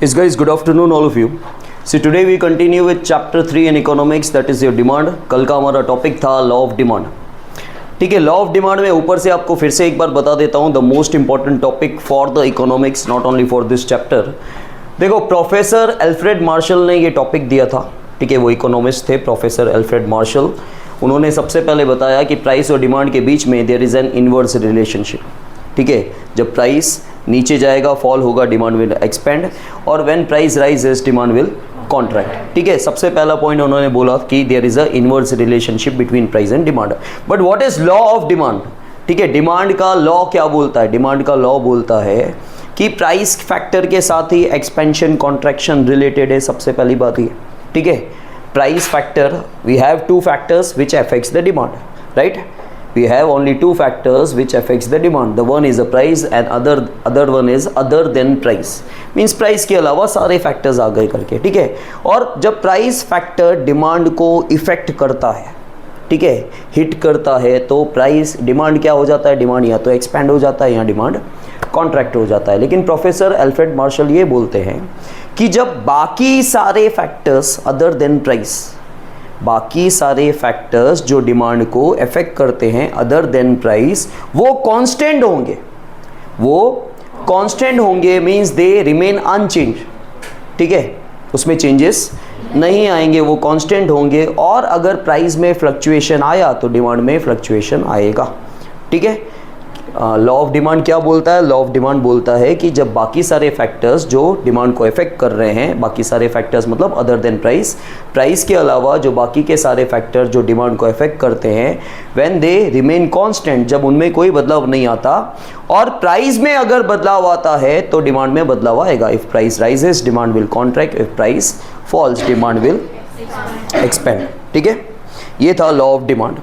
Yes guys, good afternoon all of you. So today we continue with chapter 3 in economics, that is your demand. कल का हमारा topic था law of demand. ठीक है, law of demand में ऊपर से आपको फिर से एक बार बता देता हूँ the most important topic for the economics, not only for this chapter. देखो, प्रोफेसर एल्फ्रेड मार्शल ने ये टॉपिक दिया था. ठीक है, वो इकोनॉमिस्ट थे प्रोफेसर एल्फ्रेड मार्शल. उन्होंने सबसे पहले बताया कि प्राइस और डिमांड के बीच में there is an inverse relationship. ठीक है, जब प्राइस नीचे जाएगा फॉल होगा, डिमांड विल एक्सपेंड, और when price rises demand will contract. ठीक है, सबसे पहला पॉइंट उन्होंने बोला कि there is a inverse relationship between price and demand. But what is law of demand? ठीक है, डिमांड का लॉ क्या बोलता है? डिमांड का लॉ बोलता है कि प्राइस फैक्टर के साथ ही एक्सपेंशन कॉन्ट्रैक्शन रिलेटेड है. सबसे पहली बात ये. ठीक है, price factor, we have two factors which affects the demand, right? We have only two factors which affects the demand. The one is the price and other one is other than price. Means price के अलावा सारे factors आ गए करके. ठीक है, और जब price factor demand को इफेक्ट करता है, ठीक है, हिट करता है, तो प्राइस डिमांड क्या हो जाता है? डिमांड या तो एक्सपैंड हो जाता है या डिमांड कॉन्ट्रैक्ट हो जाता है. लेकिन प्रोफेसर एल्फ्रेड मार्शल ये बोलते हैं कि जब बाकी सारे फैक्टर्स अदर देन प्राइस, बाकी सारे फैक्टर्स जो डिमांड को अफेक्ट करते हैं अदर देन प्राइस, वो कांस्टेंट होंगे. वो कांस्टेंट होंगे मींस दे रिमेन अनचेंज. ठीक है, उसमें चेंजेस नहीं आएंगे, वो कांस्टेंट होंगे. और अगर प्राइस में फ्लक्चुएशन आया तो डिमांड में फ्लक्चुएशन आएगा. ठीक है, लॉ ऑफ डिमांड क्या बोलता है? लॉ ऑफ डिमांड बोलता है कि जब बाकी सारे फैक्टर्स जो डिमांड को अफेक्ट कर रहे हैं, बाकी सारे फैक्टर्स मतलब अदर देन प्राइस, प्राइस के अलावा जो बाकी के सारे फैक्टर जो डिमांड को अफेक्ट करते हैं, व्हेन दे रिमेन कांस्टेंट, जब उनमें कोई बदलाव नहीं आता, और प्राइस में अगर बदलाव आता है तो डिमांड में बदलाव आएगा. If price rises demand will contract, if price falls demand will expand. ठीक है, ये था लॉ ऑफ डिमांड.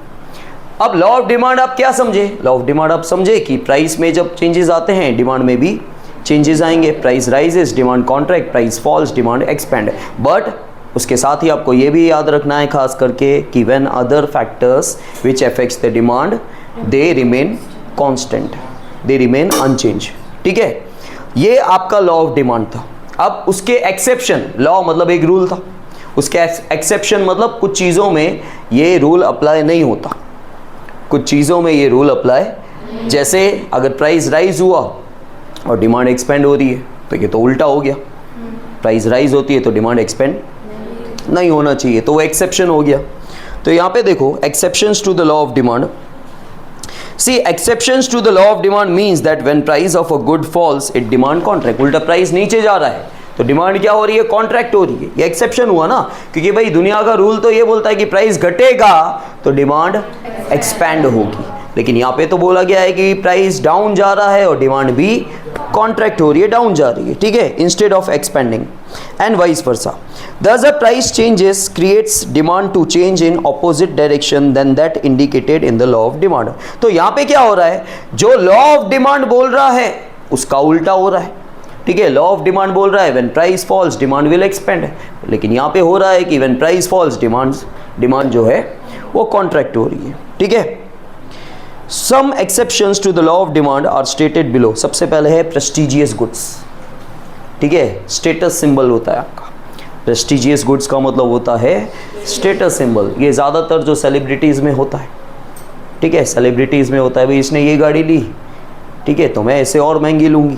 अब लॉ ऑफ डिमांड आप क्या समझे? लॉ ऑफ डिमांड आप समझे कि प्राइस में जब चेंजेस आते हैं डिमांड में भी चेंजेस आएंगे. Price rises demand contract, price falls demand expand. But उसके साथ ही आपको ये भी याद रखना है खास करके कि when other factors which affects the demand they remain constant, they remain unchange. ठीक है, ये आपका लॉ ऑफ डिमांड था. अब उसके एक्सेप्शन, लॉ मतलब एक रूल था, उसके एक्सेप्शन मतलब कुछ चीज़ों में ये रूल अप्लाई नहीं होता, कुछ चीज़ों में ये रूल अप्लाई. जैसे अगर प्राइस राइज हुआ और डिमांड एक्सपेंड हो रही है तो ये तो उल्टा हो गया. प्राइस राइज होती है तो डिमांड एक्सपेंड नहीं होना चाहिए, तो वो एक्सेप्शन हो गया. तो यहाँ पे देखो, exceptions to the law of demand. See, exceptions to the law of demand means that when price of a good falls it demand contract. उल्टा प्राइस नीचे जा रहा है तो डिमांड क्या हो रही है? कॉन्ट्रैक्ट हो रही है. ये एक्सेप्शन हुआ ना, क्योंकि भाई दुनिया का रूल तो ये बोलता है कि प्राइस घटेगा तो डिमांड एक्सपैंड होगी. लेकिन यहाँ पे तो बोला गया है कि प्राइस डाउन जा रहा है और डिमांड भी कॉन्ट्रैक्ट हो रही है, डाउन जा रही है. ठीक है, instead of expanding and vice versa. Thus a price changes creates demand to change in opposite direction than that indicated in the law of demand. तो यहाँ पे क्या हो रहा है? जो लॉ ऑफ डिमांड बोल रहा है उसका उल्टा हो रहा है. ठीक है, लॉ ऑफ डिमांड बोल रहा है when price falls demand will expand, लेकिन यहाँ पे हो रहा है कि व्हेन प्राइस फॉल्स डिमांड जो है वो कॉन्ट्रैक्ट हो रही है. ठीक है, some exceptions to the law of demand are stated below. सबसे पहले है प्रेस्टिजियस गुड्स. ठीक है, स्टेटस सिंबल होता है आपका. प्रेस्टिजियस गुड्स का मतलब होता है स्टेटस सिंबल. ये ज़्यादातर जो सेलिब्रिटीज़ में होता है. ठीक है, सेलिब्रिटीज़ में होता है भाई इसने ये गाड़ी ली, ठीक है, तो मैं इससे और महंगी लूँगी,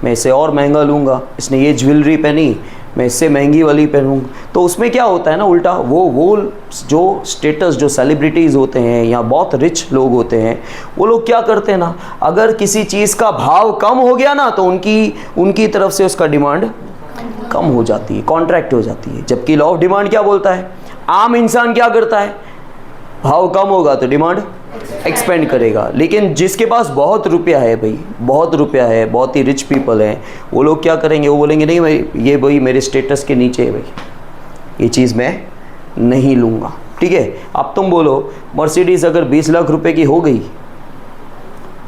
मैं इससे और महंगा लूँगा. इसने ये ज्वेलरी पहनी, मैं इससे महंगी वाली पहनूँगा. तो उसमें क्या होता है ना, उल्टा वो जो स्टेटस, जो सेलिब्रिटीज़ होते हैं या बहुत रिच लोग होते हैं, वो लोग क्या करते हैं ना, अगर किसी चीज़ का भाव कम हो गया ना तो उनकी तरफ से उसका डिमांड कम हो जाती है, कॉन्ट्रैक्ट हो जाती है. जबकि लॉ ऑफ डिमांड क्या बोलता है? आम इंसान क्या करता है? भाव कम होगा तो डिमांड एक्सपेंड करेगा. लेकिन जिसके पास बहुत रुपया है भाई, बहुत रुपया है, बहुत ही रिच पीपल हैं, वो लोग क्या करेंगे? वो बोलेंगे नहीं भाई, ये भाई मेरे स्टेटस के नीचे है भाई, ये चीज़ मैं नहीं लूँगा. ठीक है, अब तुम बोलो मर्सिडीज़ अगर 20 लाख रुपए की हो गई,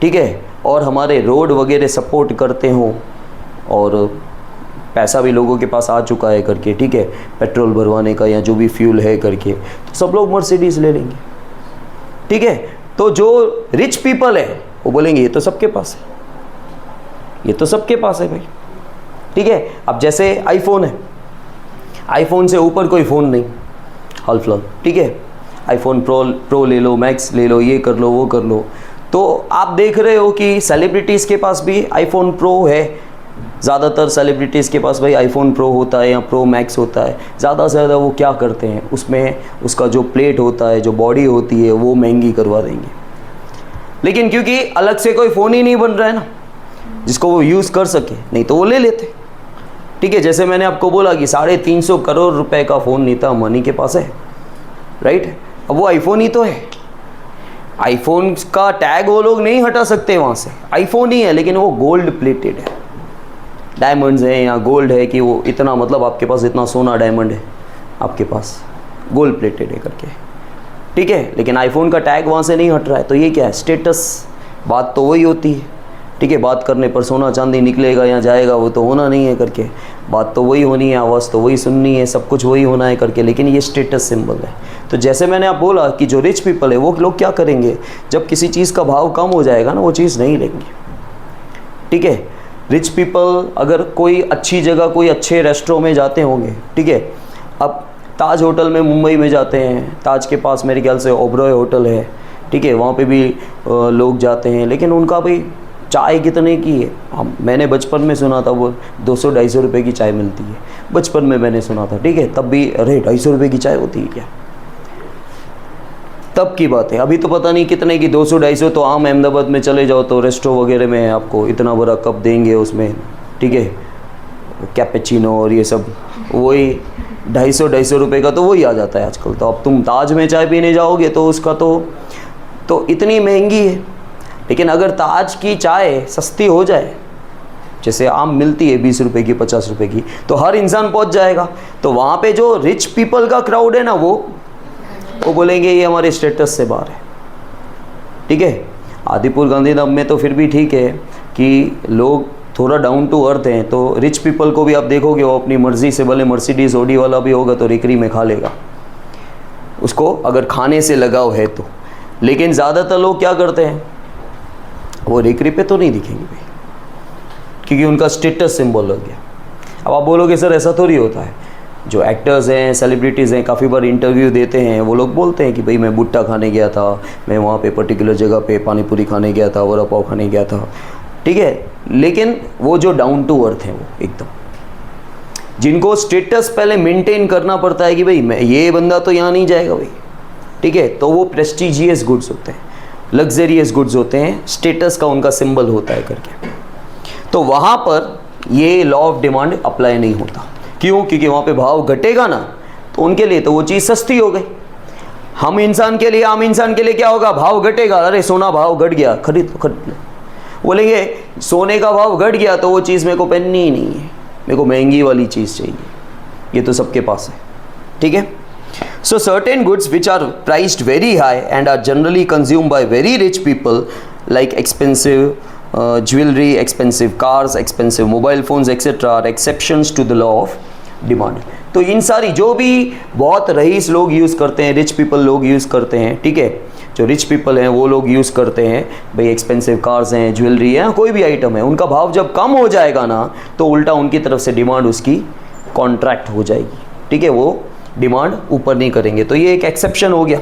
ठीक है, और हमारे रोड वगैरह सपोर्ट करते हों और पैसा भी लोगों के पास आ चुका है करके, ठीक है, पेट्रोल भरवाने का या जो भी फ्यूल है करके, तो सब लोग मर्सिडीज़ ले लेंगे. ठीक है, तो जो रिच पीपल है वो बोलेंगे ये तो सबके पास है, ये तो सबके पास है भाई. ठीक है। अब जैसे आईफोन है, आईफोन से ऊपर कोई फ़ोन नहीं हाल फिलहाल, ठीक है। आईफोन प्रो ले लो, मैक्स ले लो, ये कर लो, वो कर लो। तो आप देख रहे हो कि सेलिब्रिटीज़ के पास भी आईफोन प्रो है, ज़्यादातर सेलिब्रिटीज़ के पास भाई आईफोन प्रो होता है या प्रो मैक्स होता है। ज़्यादा से ज़्यादा वो क्या करते हैं, उसमें उसका जो प्लेट होता है, जो बॉडी होती है, वो महंगी करवा देंगे। लेकिन क्योंकि अलग से कोई फ़ोन ही नहीं बन रहा है ना जिसको वो यूज़ कर सके, नहीं तो वो ले लेते, ठीक है। जैसे मैंने आपको बोला कि 350 करोड़ रुपए का फ़ोन नीता अंबानी के पास है, राइट। अब वो आईफोन ही तो है, आईफोन का टैग वो लोग नहीं हटा सकते वहाँ से, आईफोन ही है, लेकिन वो गोल्ड प्लेटेड है, डायमंड्स हैं या गोल्ड है कि वो इतना, मतलब आपके पास इतना सोना डायमंड है आपके पास, गोल्ड प्लेटेड है करके, ठीक है। लेकिन आईफोन का टैग वहाँ से नहीं हट रहा है, तो ये क्या है, स्टेटस। बात तो वही होती है, ठीक है। बात करने पर सोना चांदी निकलेगा या जाएगा वो तो होना नहीं है करके, बात तो वही होनी है, आवाज़ तो वही सुननी है, सब कुछ वही होना है करके, लेकिन ये स्टेटस सिंबल है। तो जैसे मैंने आप बोला कि जो रिच पीपल है वो लोग क्या करेंगे, जब किसी चीज़ का भाव कम हो जाएगा ना, वो चीज़ नहीं लेंगे, ठीक है। रिच पीपल अगर कोई अच्छी जगह, कोई अच्छे रेस्टोरेंट में जाते होंगे, ठीक है। अब ताज होटल में मुंबई में जाते हैं, ताज के पास मेरे ख्याल से ओबरॉय होटल है, ठीक है, वहाँ पे भी लोग जाते हैं, लेकिन उनका भी चाय कितने की है, मैंने बचपन में सुना था वो 200-250 रुपये की चाय मिलती है, बचपन में मैंने सुना था, ठीक है। तब भी अरे 250 रुपये की चाय होती है क्या, तब की बात है। अभी तो पता नहीं कितने की, 200-250 तो आम अहमदाबाद में चले जाओ तो रेस्टो वगैरह में आपको इतना बड़ा कप देंगे उसमें, ठीक है, कैपेचिनो और ये सब, वही 250 रुपये का तो वही आ जाता है आजकल। तो अब तुम ताज में चाय पीने जाओगे तो उसका तो इतनी महंगी है। लेकिन अगर ताज की चाय सस्ती हो जाए, जैसे आम मिलती है 20 रुपये की, 50 रुपये की, तो हर इंसान पहुंच जाएगा। तो वहाँ पे जो रिच पीपल का क्राउड है ना, वो बोलेंगे ये हमारे स्टेटस से बाहर है, ठीक है। आदिपुर गांधीधाम में तो फिर भी ठीक है कि लोग थोड़ा डाउन टू अर्थ हैं, तो रिच पीपल को भी आप देखोगे वो अपनी मर्ज़ी से, भले मर्सिडीज़ ऑडी वाला भी होगा तो रेकड़ी में खा लेगा, उसको अगर खाने से लगाव है तो। लेकिन ज़्यादातर लोग क्या करते हैं, वो रेकड़ी पे तो नहीं दिखेंगे भाई, क्योंकि उनका स्टेटस सिंबल हो गया। अब आप बोलोगे सर ऐसा थोड़ी होता है, जो एक्टर्स हैं, सेलिब्रिटीज़ हैं, काफ़ी बार इंटरव्यू देते हैं, वो लोग बोलते हैं कि भाई मैं भुट्टा खाने गया था, मैं वहाँ पे पर्टिकुलर जगह पे पानी पूरी खाने गया था, वड़ा पाव खाने गया था, ठीक है। लेकिन वो जो डाउन टू अर्थ हैं, वो एकदम, जिनको स्टेटस पहले मेंटेन करना पड़ता है कि भाई मैं, ये बंदा तो यहाँ नहीं जाएगा भाई, ठीक है, तो वो प्रेस्टिजियस गुड्स होते हैं, लग्जरियस गुड्स होते हैं, स्टेटस का उनका सिंबल होता है करके। तो वहाँ पर ये लॉ ऑफ डिमांड अप्लाई नहीं होता। क्यों? क्योंकि वहाँ पे भाव घटेगा ना, तो उनके लिए तो वो चीज़ सस्ती हो गई। हम इंसान के लिए, आम इंसान के लिए क्या होगा, भाव घटेगा, अरे सोना भाव घट गया, खरीद लो। बोलेंगे सोने का भाव घट गया तो वो चीज़ मेरे को पहननी ही नहीं है, मेरे को महंगी वाली चीज़ चाहिए, ये तो सबके पास है, ठीक है। So certain goods which are priced very high and are generally consumed by very rich people like expensive jewelry, expensive cars, expensive mobile phones etc. are exceptions to the law of demand. तो इन सारी जो भी बहुत rice लोग use करते हैं, rich people लोग use करते हैं, ठीक है, जो रिच पीपल हैं वो लोग यूज़ करते हैं भाई, एक्सपेंसिव कार्स हैं, ज्वेलरी है, कोई भी आइटम है, उनका भाव जब कम हो जाएगा ना तो उल्टा उनकी तरफ से डिमांड उसकी कॉन्ट्रैक्ट हो जाएगी, ठीक है, वो डिमांड ऊपर नहीं करेंगे। तो ये एक एक्सेप्शन हो गया।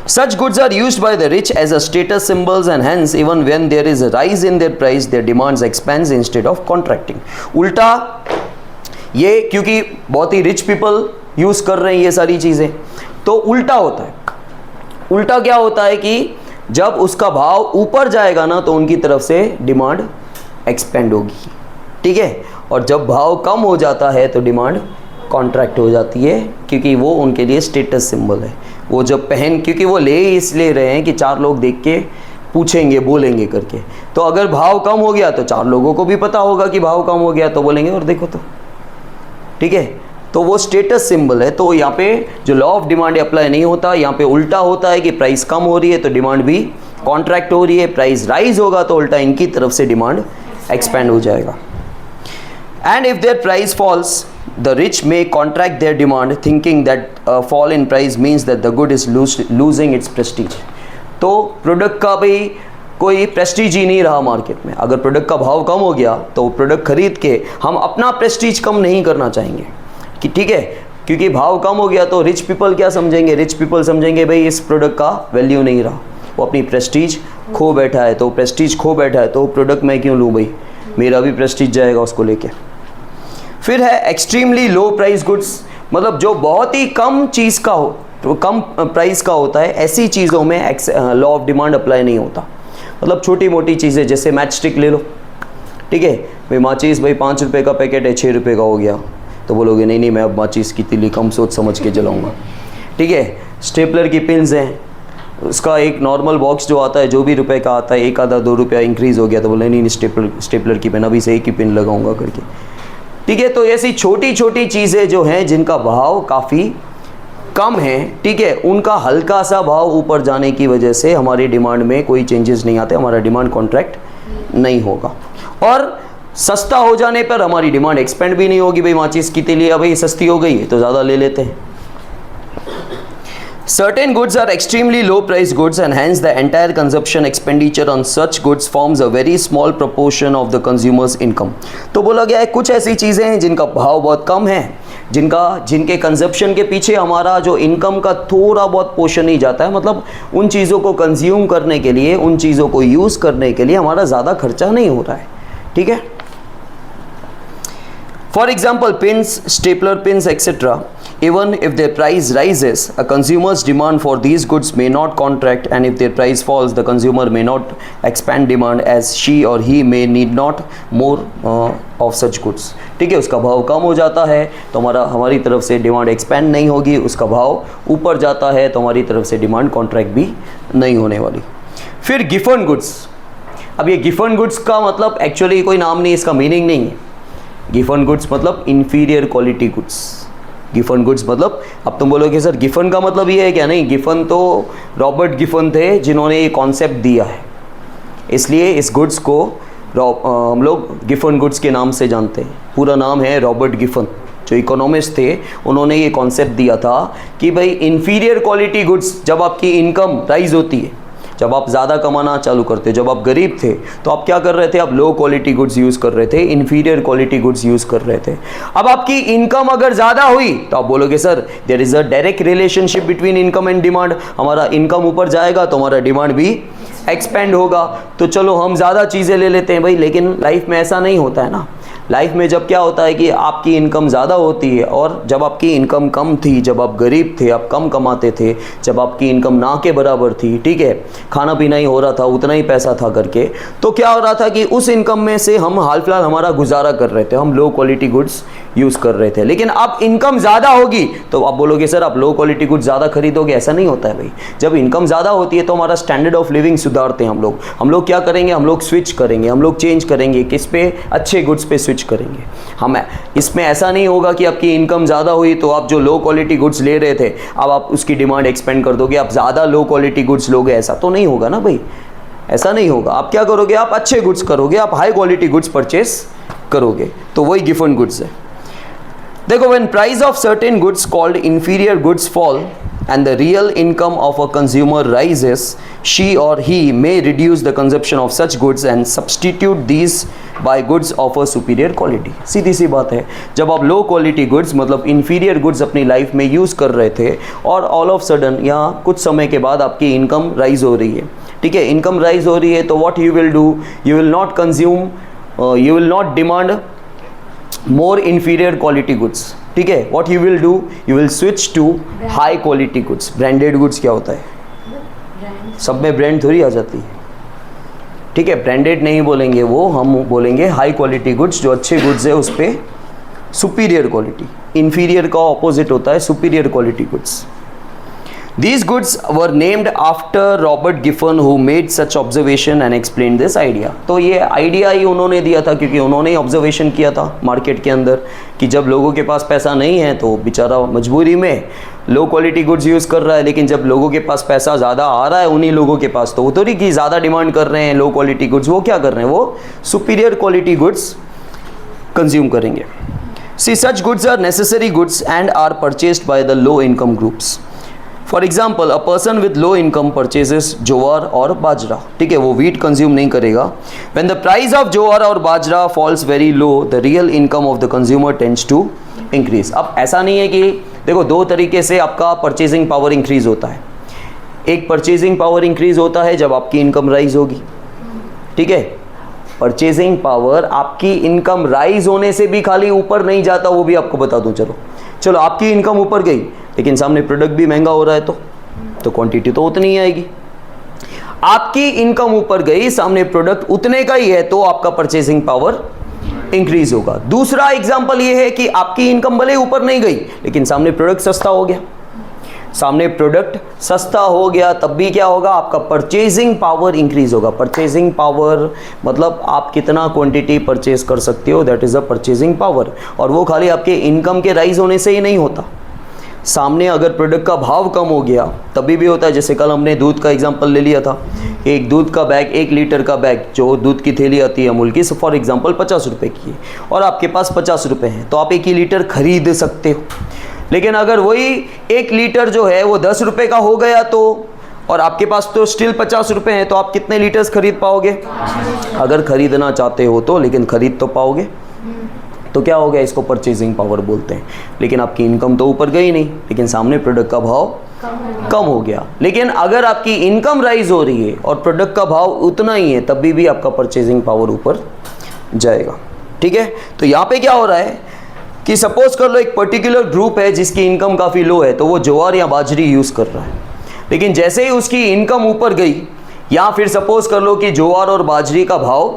Such goods are used by the rich as a status symbols and hence even when there is a rise in their price their demands expands instead of contracting. उल्टा ये क्योंकि बहुत ही रिच पीपल यूज कर रहे हैं ये सारी चीजें, तो उल्टा होता है। उल्टा क्या होता है कि जब उसका भाव ऊपर जाएगा ना तो उनकी तरफ से डिमांड एक्सपेंड होगी, ठीक है, और जब भाव कम हो जाता है तो डिमांड कॉन्ट्रैक्ट हो जाती है, क्योंकि वो उनके लिए स्टेटस सिंबल है। वो जब क्योंकि वो ले इसलिए रहे हैं कि 4 लोग देख के पूछेंगे, बोलेंगे करके, तो अगर भाव कम हो गया तो 4 लोगों को भी पता होगा कि भाव कम हो गया, तो बोलेंगे और देखो तो, ठीक है, तो वो स्टेटस सिंबल है। तो यहाँ पे जो लॉ ऑफ डिमांड अप्लाई नहीं होता, यहाँ पे उल्टा होता है कि प्राइस कम हो रही है तो डिमांड भी कॉन्ट्रैक्ट हो रही है, प्राइस राइज होगा तो उल्टा इनकी तरफ से डिमांड एक्सपेंड हो जाएगा। And if their price falls, the rich may contract their demand thinking that a fall in price means that the good is losing its prestige. तो प्रोडक्ट का भाई कोई प्रेस्टीज ही नहीं रहा मार्केट में। अगर प्रोडक्ट का भाव कम हो गया तो प्रोडक्ट खरीद के हम अपना प्रेस्टीज कम नहीं करना चाहेंगे कि ठीक है, क्योंकि भाव कम हो गया तो रिच पीपल क्या समझेंगे, रिच पीपल समझेंगे भाई इस प्रोडक्ट का वैल्यू नहीं रहा, वो अपनी प्रेस्टीज खो बैठा है, तो प्रेस्टीज खो बैठा है तो प्रोडक्ट मैं क्यों लूँ भाई, मेरा भी प्रेस्टीज जाएगा उसको लेके। फिर है एक्सट्रीमली लो प्राइस गुड्स, मतलब जो बहुत ही कम चीज़ का हो, तो कम प्राइस का होता है, ऐसी चीज़ों में लॉ ऑफ डिमांड अप्लाई नहीं होता। मतलब छोटी मोटी चीज़ें, जैसे मैच स्टिक ले लो, ठीक है भाई, माचिस भाई 5 रुपये का पैकेट है, 6 रुपये का हो गया, तो बोलोगे नहीं नहीं मैं अब माचिस की तीली कम सोच समझ के जलाऊंगा, ठीक है। स्टेपलर की पिन्स हैं, उसका एक नॉर्मल बॉक्स जो आता है जो भी रुपए का आता है, 1 आधा 2 रुपया इंक्रीज़ हो गया तो बोले नहीं स्टेपलर की पेन अभी से एक ही पिन लगाऊंगा करके, ठीक है। तो ऐसी छोटी छोटी चीज़ें जो हैं जिनका भाव काफ़ी कम है, ठीक है, उनका हल्का सा भाव ऊपर जाने की वजह से हमारी डिमांड में कोई चेंजेस नहीं आते, हमारा डिमांड कॉन्ट्रैक्ट नहीं होगा। और सस्ता हो जाने पर हमारी डिमांड एक्सपेंड भी नहीं होगी, भाई माचिस की तीली भाई सस्ती हो गई है तो ज़्यादा ले लेते हैं। Certain goods are extremely low price goods and hence the entire consumption expenditure on such goods forms a very small proportion of the consumer's income। तो बोला गया है कुछ ऐसी चीज़ें हैं जिनका भाव बहुत कम है, जिनके कंजप्शन के पीछे हमारा जो इनकम का थोड़ा बहुत पोर्शन ही जाता है, मतलब उन चीज़ों को कंज्यूम करने के लिए, उन चीज़ों को यूज़ करने के लिए हमारा ज़्यादा खर्चा नहीं हो रहा है, ठीक है। For example, pins, stapler pins, etc. Even if their price rises, a consumer's demand for these goods may not contract, and if their price falls, the consumer may not expand demand as she or he may need not more of such goods। ठीक है, उसका भाव कम हो जाता है तो हमारी तरफ से डिमांड एक्सपेंड नहीं होगी, उसका भाव ऊपर जाता है तो हमारी तरफ से डिमांड कॉन्ट्रैक्ट भी नहीं होने वाली। फिर गिफन गुड्स। अब ये गिफन गुड्स का मतलब एक्चुअली कोई नाम नहीं, इसका मीनिंग नहीं है। गिफन गुड्स मतलब inferior quality goods. Giffen goods मतलब, अब तुम बोलोगे सर गिफन का मतलब ये है क्या? नहीं, गिफन तो रॉबर्ट गिफन थे जिन्होंने ये कॉन्सेप्ट दिया है, इसलिए इस गुड्स को हम लोग गिफन गुड्स के नाम से जानते हैं। पूरा नाम है रॉबर्ट गिफन, जो इकोनॉमिस्ट थे, उन्होंने ये कॉन्सेप्ट दिया था कि भाई इंफीरियर क्वालिटी गुड्स, जब आपकी इनकम राइज होती है, जब आप ज़्यादा कमाना चालू करते, जब आप गरीब थे तो आप क्या कर रहे थे? आप लो क्वालिटी गुड्स यूज़ कर रहे थे, इन्फीरियर क्वालिटी गुड्स यूज़ कर रहे थे। अब आपकी इनकम अगर ज़्यादा हुई तो आप बोलोगे sir there is a direct relationship between income and demand. हमारा इनकम ऊपर जाएगा तो हमारा डिमांड भी एक्सपेंड होगा, तो चलो हम ज़्यादा चीज़ें ले लेते हैं भाई। लेकिन लाइफ में ऐसा नहीं होता है ना। लाइफ में जब क्या होता है कि आपकी इनकम ज़्यादा होती है, और जब आपकी इनकम कम थी, जब आप गरीब थे, आप कम कमाते थे, जब आपकी इनकम ना के बराबर थी, ठीक है, खाना पीना ही हो रहा था, उतना ही पैसा था करके, तो क्या हो रहा था कि उस इनकम में से हम हाल फिलहाल हमारा गुजारा कर रहे थे, हम लो क्वालिटी गुड्स यूज़ कर रहे थे। लेकिन अब इनकम ज़्यादा होगी तो आप बोलोगे सर आप लो क्वालिटी गुड्स ज़्यादा खरीदोगे। ऐसा नहीं होता है भाई। जब इनकम ज़्यादा होती है तो हमारा स्टैंडर्ड ऑफ लिविंग सुधारते हैं हम लोग क्या करेंगे? हम लोग स्विच करेंगे, हम लोग चेंज करेंगे, किस पे? अच्छे गुड्स पे स्विच करेंगे। हम इसमें ऐसा नहीं होगा कि आपकी इनकम ज़्यादा हुई तो आप जो लो क्वालिटी गुड्स ले रहे थे अब आप उसकी डिमांड एक्सपेंड कर दोगे, आप ज़्यादा लो क्वालिटी गुड्स लोगे। ऐसा तो नहीं होगा ना भाई, ऐसा नहीं होगा। आप क्या करोगे? आप अच्छे गुड्स करोगे, आप हाई क्वालिटी गुड्स परचेस करोगे। तो वही गिफन गुड्स है। देखो, when price of certain goods called inferior goods fall and the real income of a consumer rises, she or he may reduce the consumption of such goods and substitute these by goods of a superior quality। सीधी सी बात है, जब आप low quality goods मतलब inferior goods अपनी life में use कर रहे थे और ऑल ऑफ सडन या कुछ समय के बाद आपकी इनकम राइज हो रही है, ठीक है, इनकम राइज हो रही है, तो what you will do, you will not consume, you will not demand more inferior quality goods, ठीक है। what you will do, you will switch to high quality goods। branded goods क्या होता है? सब में ब्रांड थोड़ी आ जाती है, ठीक है। ब्रांडेड नहीं बोलेंगे वो, हम बोलेंगे हाई क्वालिटी गुड्स। जो अच्छे गुड्स है उस पर सुपीरियर क्वालिटी। इन्फीरियर का ऑपोजिट होता है superior quality goods. These goods were named after Robert Giffen who made such observation and explained this idea। तो ये आइडिया ही उन्होंने दिया था क्योंकि उन्होंने ऑब्जर्वेशन किया था मार्केट के अंदर कि जब लोगों के पास पैसा नहीं है तो बेचारा मजबूरी में लो क्वालिटी गुड्स यूज़ कर रहा है, लेकिन जब लोगों के पास पैसा ज़्यादा आ रहा है उन्हीं लोगों के पास, तो वो थोड़ी कि ज़्यादा डिमांड कर रहे हैं लो क्वालिटी गुड्स, वो क्या कर रहे हैं? वो सुपीरियर क्वालिटी गुड्स कंज्यूम करेंगे। See, such goods are necessary goods and are purchased by the low income groups। For example a person with low income purchases jowar और बाजरा, ठीक है, वो वीट कंज्यूम नहीं करेगा। When the price of jowar और bajra falls very low the real income of the consumer tends to increase. अब ऐसा नहीं है कि देखो, दो तरीके से आपका परचेजिंग पावर इंक्रीज होता है। एक परचेजिंग पावर इंक्रीज होता है जब आपकी इनकम राइज होगी, ठीक है, परचेजिंग पावर आपकी इनकम राइज होने से भी खाली ऊपर नहीं जाता, वो भी आपको बता दूं। चलो आपकी इनकम ऊपर गई लेकिन सामने प्रोडक्ट भी महंगा हो रहा है तो क्वांटिटी तो उतनी ही आएगी। आपकी इनकम ऊपर गई, सामने प्रोडक्ट उतने का ही है तो आपका परचेजिंग पावर इंक्रीज होगा। दूसरा एग्जांपल ये है कि आपकी इनकम भले ऊपर नहीं गई लेकिन सामने प्रोडक्ट सस्ता हो गया, सामने प्रोडक्ट सस्ता हो गया, तब भी क्या होगा, आपका परचेजिंग पावर इंक्रीज होगा। परचेजिंग पावर मतलब आप कितना क्वांटिटी परचेज कर सकते हो, that is a purchasing power. और वो खाली आपके इनकम के राइज होने से ही नहीं होता, सामने अगर प्रोडक्ट का भाव कम हो गया तभी भी होता है। जैसे कल हमने दूध का एग्जांपल ले लिया था, एक दूध का बैग, 1 लीटर का बैग जो दूध की थैली आती है अमूल की, फॉर एग्जांपल 50 रुपए की है और आपके पास 50 रुपए हैं तो आप 1 ही लीटर खरीद सकते हो। लेकिन अगर वही 1 लीटर जो है वो 10 रुपए का हो गया तो, और आपके पास तो स्टिल 50 रुपए हैं, तो आप कितने लीटर्स खरीद पाओगे अगर खरीदना चाहते हो तो, लेकिन खरीद तो पाओगे। तो क्या हो गया, इसको परचेजिंग पावर बोलते हैं। लेकिन आपकी इनकम तो ऊपर गई नहीं लेकिन सामने प्रोडक्ट का भाव कम हो गया। लेकिन अगर आपकी इनकम राइज हो रही है और प्रोडक्ट का भाव उतना ही है तभी भी आपका परचेजिंग पावर ऊपर जाएगा, ठीक है। तो यहाँ पे क्या हो रहा है कि सपोज कर लो एक पर्टिकुलर ग्रुप है जिसकी इनकम काफ़ी लो है तो वो ज्वार या बाजरी यूज़ कर रहा है, लेकिन जैसे ही उसकी इनकम ऊपर गई या फिर सपोज कर लो कि ज्वार और बाजरी का भाव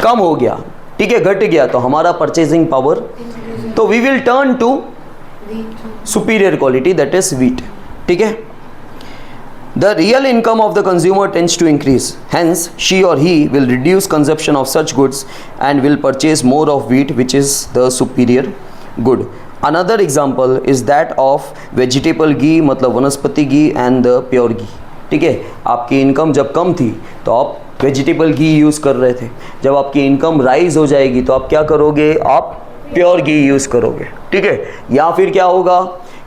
कम हो गया, ठीक है, घट गया, तो हमारा परचेजिंग पावर, तो we will turn to superior quality that is wheat, ठीक है। The real income of the consumer tends to increase. Hence, she or he will reduce consumption of such goods and will purchase more of wheat, which is the superior good. Another example is that of vegetable ghee, मतलब वनस्पति घी and the pure ghee. ठीक है, आपकी income जब कम थी तो आप vegetable घी use कर रहे थे, जब आपकी इनकम राइज हो जाएगी तो आप क्या करोगे, आप प्योर घी यूज़ करोगे, ठीक है। या फिर क्या होगा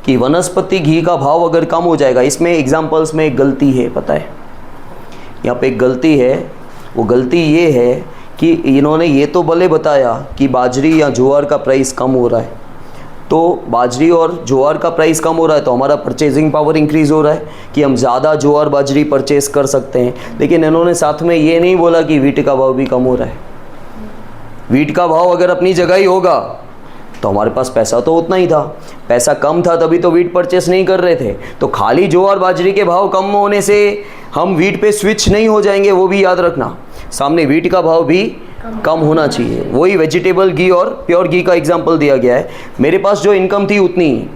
कि वनस्पति घी का भाव अगर कम हो जाएगा, इसमें एग्जांपल्स में एक गलती है, पता है यहाँ पे एक गलती है, वो गलती ये है कि इन्होंने ये तो भले बताया कि बाजरी या ज्वार का प्राइस कम हो रहा है, तो बाजरी और ज्वार का प्राइस कम हो रहा है तो हमारा परचेजिंग पावर इंक्रीज़ हो रहा है कि हम ज़्यादा ज्वार बाजरी परचेज कर सकते हैं। लेकिन इन्होंने साथ में ये नहीं बोला कि वीट का भाव भी कम हो रहा है। वीट का भाव अगर अपनी जगह ही होगा तो हमारे पास पैसा तो उतना ही था, पैसा कम था तभी तो वीट परचेस नहीं कर रहे थे। तो खाली ज्वार बाजरी के भाव कम होने से हम वीट पे स्विच नहीं हो जाएंगे, वो भी याद रखना। सामने वीट का भाव भी कम होना चाहिए। वही वेजिटेबल घी और प्योर घी का एग्जांपल दिया गया है। मेरे पास जो इनकम थी उतनी ही,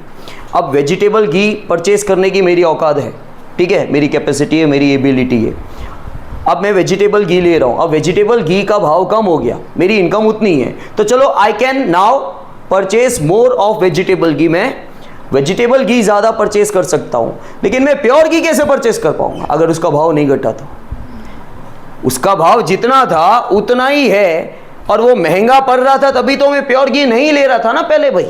अब वेजिटेबल घी परचेस करने की मेरी औकात है, ठीक है, मेरी कैपेसिटी है, मेरी एबिलिटी है। अब मैं वेजिटेबल घी ले रहा हूँ, अब वेजिटेबल घी का भाव कम हो गया, मेरी इनकम उतनी है, तो चलो I can now purchase more of vegetable ghee. मैं वेजिटेबल घी ज़्यादा परचेज कर सकता हूँ, लेकिन मैं प्योर घी कैसे परचेज कर पाऊँगा अगर उसका भाव नहीं घटा तो? उसका भाव जितना था उतना ही है और वो महंगा पड़ रहा था, तभी तो मैं प्योर घी नहीं ले रहा था ना पहले भाई,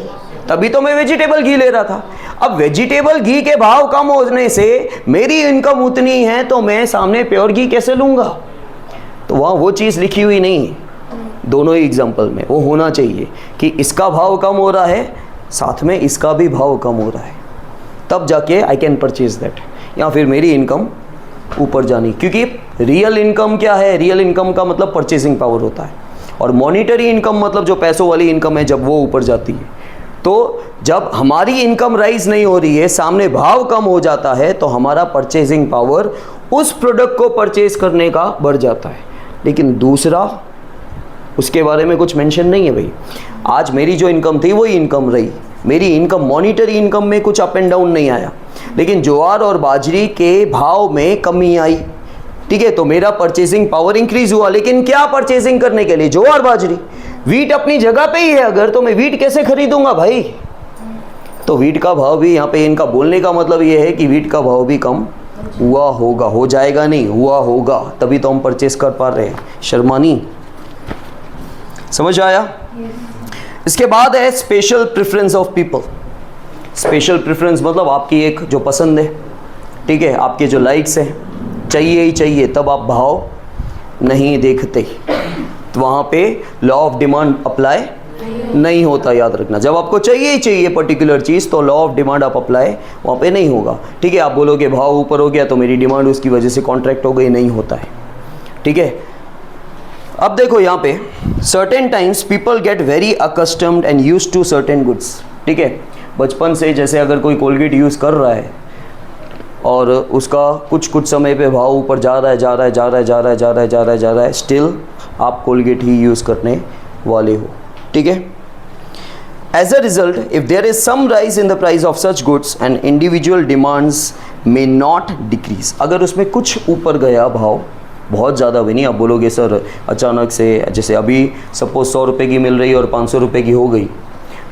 तभी तो मैं वेजिटेबल घी ले रहा था। अब वेजिटेबल घी के भाव कम होने से मेरी इनकम उतनी है तो मैं सामने प्योर घी कैसे लूँगा? तो वहाँ वो चीज़ लिखी हुई नहीं, दोनों ही एग्जाम्पल में वो होना चाहिए कि इसका भाव कम हो रहा है साथ में इसका भी भाव कम हो रहा है, तब जाके आई कैन परचेज दैट, या फिर मेरी इनकम ऊपर जानी। क्योंकि रियल इनकम क्या है, रियल इनकम का मतलब परचेजिंग पावर होता है, और मॉनिटरी इनकम मतलब जो पैसों वाली इनकम है जब वो ऊपर जाती है। तो जब हमारी इनकम राइज नहीं हो रही है, सामने भाव कम हो जाता है, तो हमारा परचेजिंग पावर उस प्रोडक्ट को परचेज करने का बढ़ जाता है। लेकिन दूसरा, उसके बारे में कुछ मेंशन नहीं है भाई। आज मेरी जो इनकम थी वही इनकम रही, मेरी इनकम मॉनिटरी इनकम में कुछ अप एंड डाउन नहीं आया, लेकिन ज्वार और बाजरी के भाव में कमी आई, ठीक है, तो मेरा परचेजिंग पावर इंक्रीज हुआ। लेकिन क्या परचेजिंग करने के लिए? ज्वार बाजरी। वीट अपनी जगह पे ही है अगर, तो मैं वीट कैसे खरीदूंगा भाई? तो वीट का भाव भी, यहाँ पे इनका बोलने का मतलब ये है कि वीट का भाव भी कम हुआ होगा, हो जाएगा नहीं, हुआ होगा, तभी तो हम परचेज कर पा रहे हैं। शर्मानी, समझ आया? इसके बाद है special preference of people. Special preference मतलब आपकी एक जो पसंद है, ठीक है, आपके जो लाइक्स हैं, चाहिए ही चाहिए, तब आप भाव नहीं देखते, तो वहाँ पे लॉ ऑफ डिमांड अप्लाई नहीं होता, याद रखना। जब आपको चाहिए ही चाहिए पर्टिकुलर चीज़, तो लॉ ऑफ डिमांड आप अप्लाई वहाँ पे नहीं होगा। ठीक है, आप बोलोगे भाव ऊपर हो गया तो मेरी डिमांड उसकी वजह से कॉन्ट्रैक्ट हो गई, नहीं होता है। ठीक है, अब देखो यहाँ पे certain times people get very accustomed and used to certain goods. ठीक है, बचपन से जैसे अगर कोई कोलगेट यूज़ कर रहा है और उसका कुछ समय पे भाव ऊपर जा रहा है, स्टिल आप कोलगेट ही यूज़ करने वाले हो। ठीक है, as a result if there is some rise in the price of such goods and individual demands may not decrease, अगर उसमें कुछ ऊपर गया भाव, बहुत ज़्यादा भी नहीं, आप बोलोगे सर अचानक से, जैसे अभी सपोज 100 रुपये की मिल रही है और 500 रुपये की हो गई,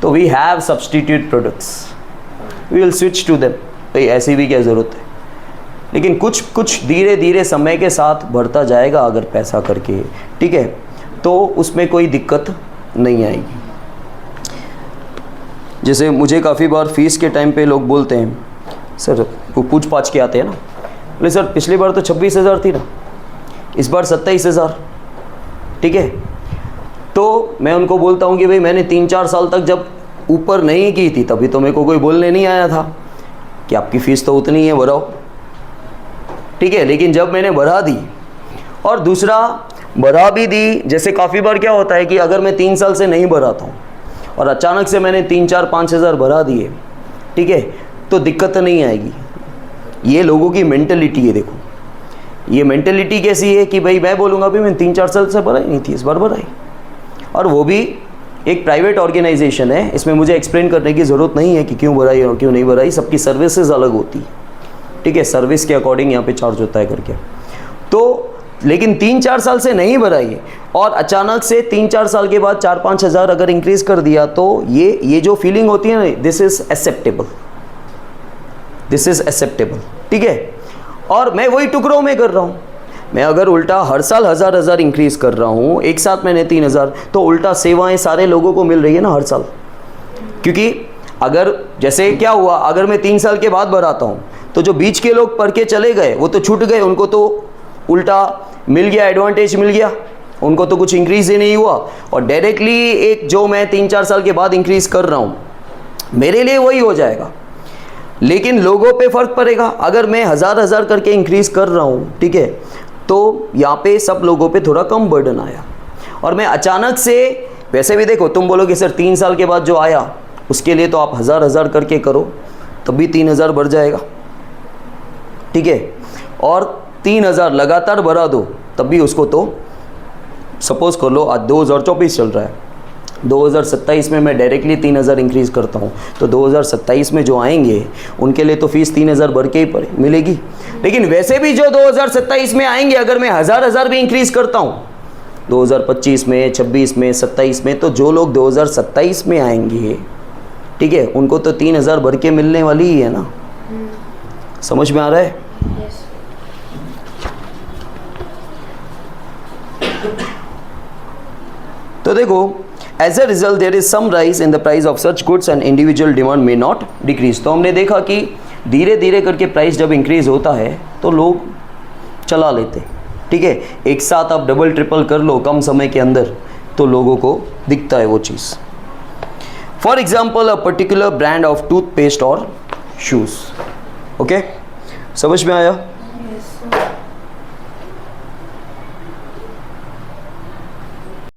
तो we have substitute products, we will switch to them, भाई ऐसी भी क्या ज़रूरत है। लेकिन कुछ धीरे धीरे समय के साथ बढ़ता जाएगा अगर पैसा करके, ठीक है, तो उसमें कोई दिक्कत नहीं आएगी। जैसे मुझे काफ़ी बार फीस के टाइम पे लोग बोलते हैं, सर वो पूछ पाछ के आते हैं ना, बोले सर पिछली बार तो 26,000 थी ना, इस बार 27,000। ठीक है, तो मैं उनको बोलता हूँ कि भाई मैंने 3-4 साल तक जब ऊपर नहीं की थी तभी तो मेरे को कोई बोलने नहीं आया था कि आपकी फ़ीस तो उतनी है, बढ़ाओ। ठीक है, लेकिन जब मैंने बढ़ा दी, और दूसरा बढ़ा भी दी, जैसे काफ़ी बार क्या होता है कि अगर मैं 3 साल से नहीं बढ़ाता हूँ और अचानक से मैंने 3-4-5 हज़ार बढ़ा दिए, ठीक है, तो दिक्कत नहीं आएगी। ये लोगों की मेंटलिटी है। देखो ये मेंटलिटी कैसी है कि भाई मैं बोलूँगा भी मैं 3-4 साल से बढ़ाई नहीं थी, इस बार बढ़ाई, और वो भी एक प्राइवेट ऑर्गेनाइजेशन है, इसमें मुझे एक्सप्लेन करने की ज़रूरत नहीं है कि क्यों बढ़ाई और क्यों नहीं बढ़ाई, सबकी सर्विसेज अलग होती है। ठीक है, सर्विस के अकॉर्डिंग यहाँ पे चार्ज होता है करके। तो लेकिन 3-4 साल से नहीं बढ़ाई और अचानक से 3-4 साल के बाद 4-5 हज़ार अगर इंक्रीज कर दिया, तो ये जो फीलिंग होती है ना, this is acceptable, this is acceptable. ठीक है, और मैं वही टुकड़ों में कर रहा हूँ। मैं अगर उल्टा हर साल हज़ार इंक्रीज़ कर रहा हूँ, एक साथ मैंने 3,000, तो उल्टा सेवाएं सारे लोगों को मिल रही है ना हर साल। क्योंकि अगर जैसे क्या हुआ, अगर मैं 3 साल के बाद बढ़ाता हूँ तो जो बीच के लोग पढ़ के चले गए वो तो छूट गए, उनको तो उल्टा मिल गया, एडवांटेज मिल गया, उनको तो कुछ इंक्रीज़ ही नहीं हुआ। और डायरेक्टली एक जो मैं 3-4 साल के बाद इंक्रीज़ कर रहा हूँ, मेरे लिए वही हो जाएगा, लेकिन लोगों पे फ़र्क पड़ेगा। अगर मैं हज़ार करके इंक्रीज़ कर रहा हूँ, ठीक है, तो यहाँ पे सब लोगों पे थोड़ा कम बर्डन आया। और मैं अचानक से, वैसे भी देखो तुम बोलोगे सर 3 साल के बाद जो आया उसके लिए तो आप हज़ार करके करो, तब भी 3,000 बढ़ जाएगा। ठीक है, और 3,000 लगातार बढ़ा दो तब भी उसको, तो सपोज़ कर लो आज 2024 चल रहा है, 2027 में मैं डायरेक्टली 3,000 इंक्रीज़ करता हूँ, तो 2027 में जो आएंगे उनके लिए तो फीस 3,000 बढ़ के ही मिलेगी। लेकिन वैसे भी जो 2027 में आएंगे, अगर मैं हज़ार भी इंक्रीज़ करता हूँ 2025 में, 26 में, 27 में, तो जो लोग 2027 में आएंगे, ठीक है, उनको तो 3,000 बढ़ के मिलने वाली ही है ना। समझ में आ रहा है? तो देखो, as a result there is some rise in the price of such goods and individual demand may not decrease. तो हमने देखा कि धीरे धीरे करके प्राइस जब इंक्रीज होता है तो लोग चला लेते। ठीक है, एक साथ आप डबल ट्रिपल कर लो कम समय के अंदर, तो लोगों को दिखता है वो चीज़। For example a particular brand of toothpaste और शूज़। ओके, समझ में आया?